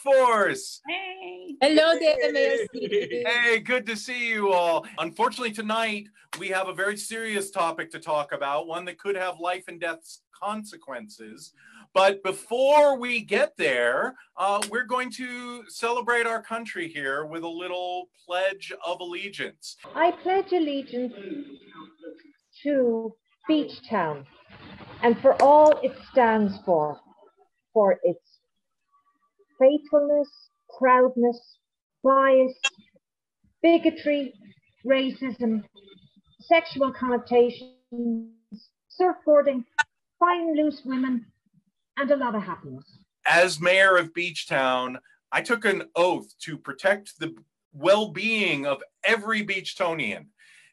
Force. Hey. Hello there, Mayor Steve. Hey, good to see you all. Unfortunately, tonight we have a very serious topic to talk about, one that could have life and death consequences. But before we get there, we're going to celebrate our country here with a little pledge of allegiance. I pledge allegiance to Beachtown and for all it stands for its faithfulness, proudness, bias, bigotry, racism, sexual connotations, surfboarding, fine loose women, and a lot of happiness. As mayor of Beachtown, I took an oath to protect the well-being of every Beachtonian.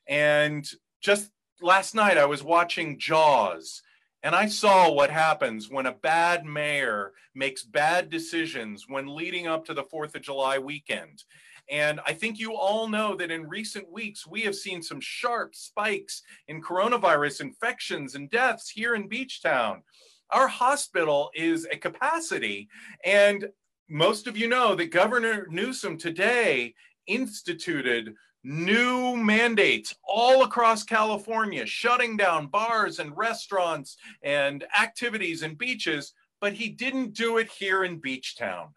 And just last night, I was watching Jaws, and I saw what happens when a bad mayor makes bad decisions when leading up to the 4th of July weekend. And I think you all know that in recent weeks, we have seen some sharp spikes in coronavirus infections and deaths here in Beachtown. Our hospital is at capacity, and most of you know that Governor Newsom today instituted new mandates all across California, shutting down bars and restaurants and activities and beaches, but he didn't do it here in Beachtown.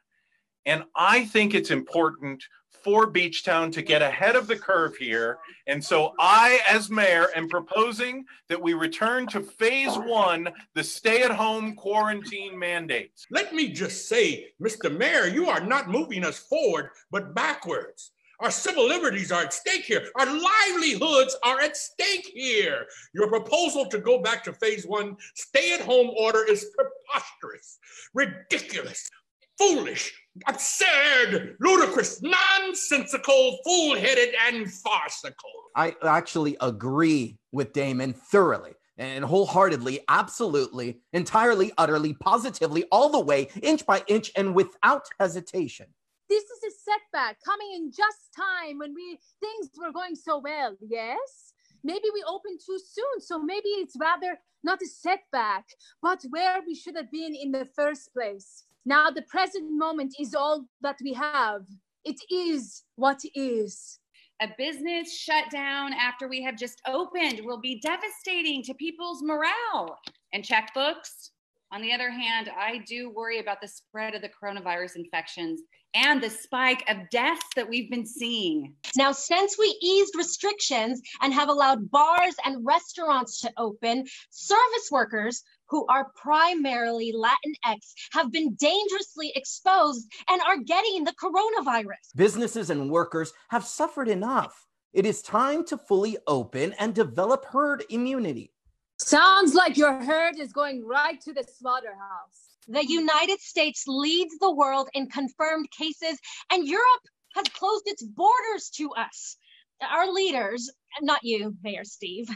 And I think it's important for Beachtown to get ahead of the curve here. And so I, as mayor, am proposing that we return to phase 1, the stay-at-home quarantine mandates. Let me just say, Mr. Mayor, you are not moving us forward, but backwards. Our civil liberties are at stake here. Our livelihoods are at stake here. Your proposal to go back to phase 1 stay-at-home order is preposterous, ridiculous, foolish, absurd, ludicrous, nonsensical, fool-headed, and farcical. I actually agree with Damon thoroughly and wholeheartedly, absolutely, entirely, utterly, positively, all the way, inch by inch, and without hesitation. This is a setback coming in just time when things were going so well, yes? Maybe we opened too soon, so maybe it's rather not a setback, but where we should have been in the first place. Now the present moment is all that we have. It is what is. A business shutdown after we have just opened will be devastating to people's morale and checkbooks. On the other hand, I do worry about the spread of the coronavirus infections and the spike of deaths that we've been seeing. Now, since we eased restrictions and have allowed bars and restaurants to open, service workers who are primarily Latinx have been dangerously exposed and are getting the coronavirus. Businesses and workers have suffered enough. It is time to fully open and develop herd immunity. Sounds like your herd is going right to the slaughterhouse. The United States leads the world in confirmed cases, and Europe has closed its borders to us. Our leaders, not you, Mayor Steve,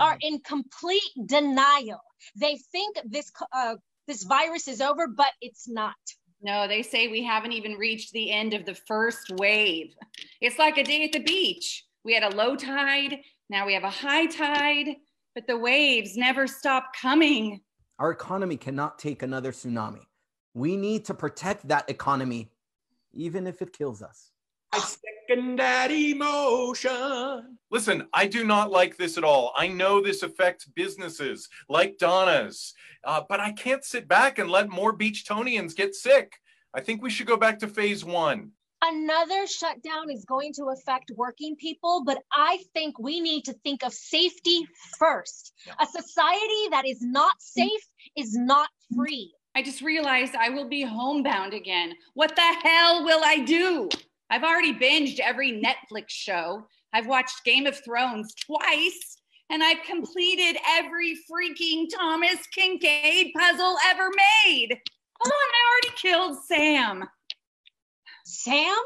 are in complete denial. They think this virus is over, but it's not. No, they say we haven't even reached the end of the first wave. It's like a day at the beach. We had a low tide, now we have a high tide, but the waves never stop coming. Our economy cannot take another tsunami. We need to protect that economy, even if it kills us. I second that emotion. Listen, I do not like this at all. I know this affects businesses like Donna's, but I can't sit back and let more Beachtonians get sick. I think we should go back to phase 1. Another shutdown is going to affect working people, but I think we need to think of safety first. A society that is not safe is not free. I just realized I will be homebound again. What the hell will I do? I've already binged every Netflix show. I've watched Game of Thrones twice, and I've completed every freaking Thomas Kincaid puzzle ever made. Oh, and I already killed Sam. Sam?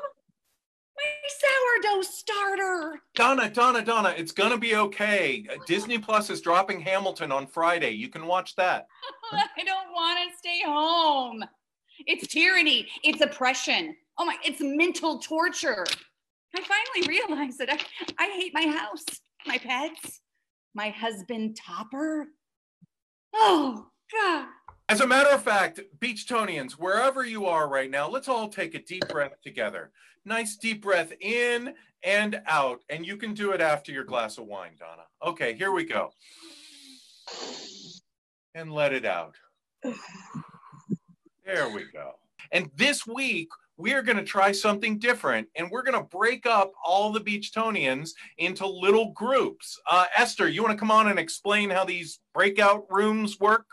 My sourdough starter. Donna, it's gonna be okay. Disney Plus is dropping Hamilton on Friday. You can watch that. I don't want to stay home. It's tyranny. It's oppression. Oh my, it's mental torture. I finally realized that I hate my house, my pets, my husband Topper. Oh, God. As a matter of fact, Beachtonians, wherever you are right now, let's all take a deep breath together. Nice deep breath in and out. And you can do it after your glass of wine, Donna. Okay, here we go. And let it out. There we go. And this week, we are going to try something different, and we're going to break up all the Beachtonians into little groups. Esther, you want to come on and explain how these breakout rooms work?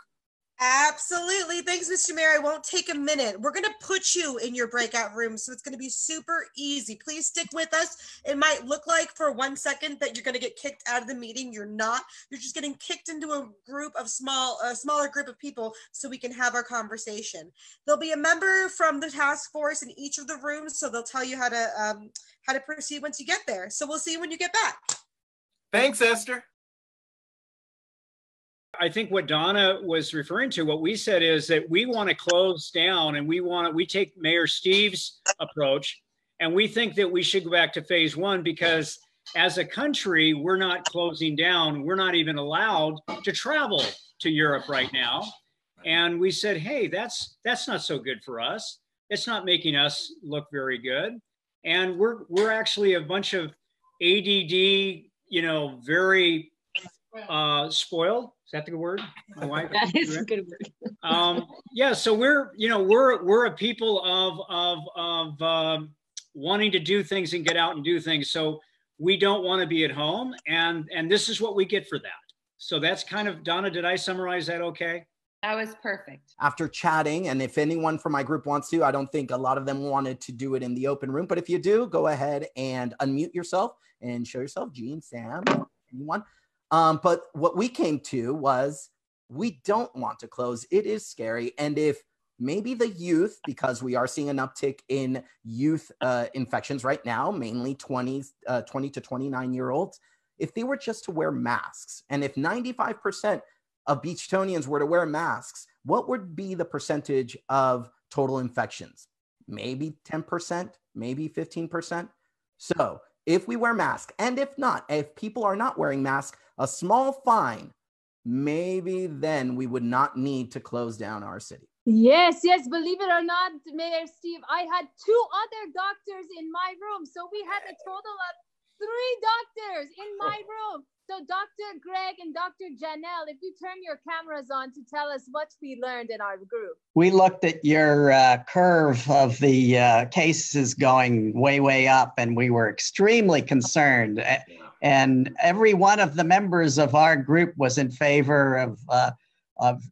Absolutely. Thanks, Mr. Mayor. I won't take a minute. We're going to put you in your breakout room, so it's going to be super easy. Please stick with us. It might look like for 1 second that you're going to get kicked out of the meeting. You're not. You're just getting kicked into a group of smaller group of people so we can have our conversation. There'll be a member from the task force in each of the rooms, so they'll tell you how to proceed once you get there. So we'll see you when you get back. Thanks, Esther. I think what Donna was referring to, what we said is that we want to close down, and we take Mayor Steve's approach, and we think that we should go back to phase one, because as a country, we're not closing down. We're not even allowed to travel to Europe right now. And we said, hey, that's not so good for us. It's not making us look very good. And we're actually a bunch of ADD, very spoiled. Is that the word? My wife? That is a good word. Yeah. So we're a people of wanting to do things and get out and do things. So we don't want to be at home, and this is what we get for that. So that's kind of, Donna, did I summarize that okay? That was perfect. After chatting, and if anyone from my group wants to, I don't think a lot of them wanted to do it in the open room, but if you do, go ahead and unmute yourself and show yourself, Gene, Sam, anyone. But what we came to was we don't want to close. It is scary. And if maybe the youth, because we are seeing an uptick in youth infections right now, mainly 20 to 29-year-olds, if they were just to wear masks, and if 95% of Beachtonians were to wear masks, what would be the percentage of total infections? Maybe 10%, maybe 15%. So if we wear masks, and if not, if people are not wearing masks, a small fine, maybe then we would not need to close down our city. Yes, believe it or not, Mayor Steve, I had 2 other doctors in my room. So we had a total of 3 doctors in my room. So Dr. Greg and Dr. Janelle, if you turn your cameras on to tell us what we learned in our group. We looked at your curve of the cases going way up, and we were extremely concerned. And every one of the members of our group was in favor of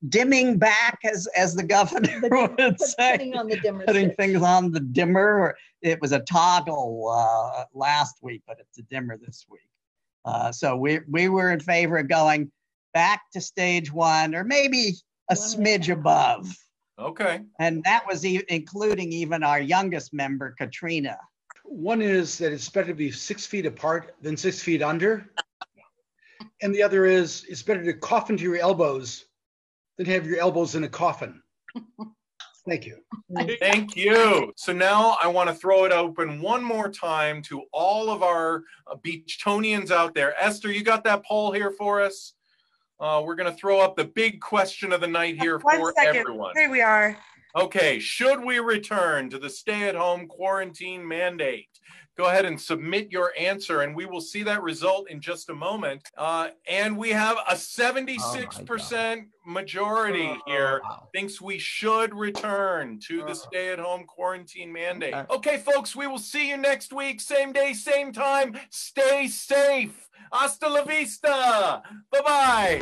dimming back, as the governor would say, putting things on the dimmer. It was a toggle last week, but it's a dimmer this week. So we were in favor of going back to stage 1, or maybe a smidge above. Okay. And that was including even our youngest member, Katrina. One is that it's better to be 6 feet apart than 6 feet under. And the other is it's better to cough into your elbows than have your elbows in a coffin. Thank you. Thank you. So now I want to throw it open one more time to all of our Beachtonians out there. Esther, you got that poll here for us? We're going to throw up the big question of the night here for everyone. Here we are. Okay, should we return to the stay-at-home quarantine mandate? Go ahead and submit your answer, and we will see that result in just a moment. And we have a 76% majority here thinks we should return to the stay-at-home quarantine mandate. Okay, folks, we will see you next week. Same day, same time. Stay safe. Hasta la vista. Bye-bye.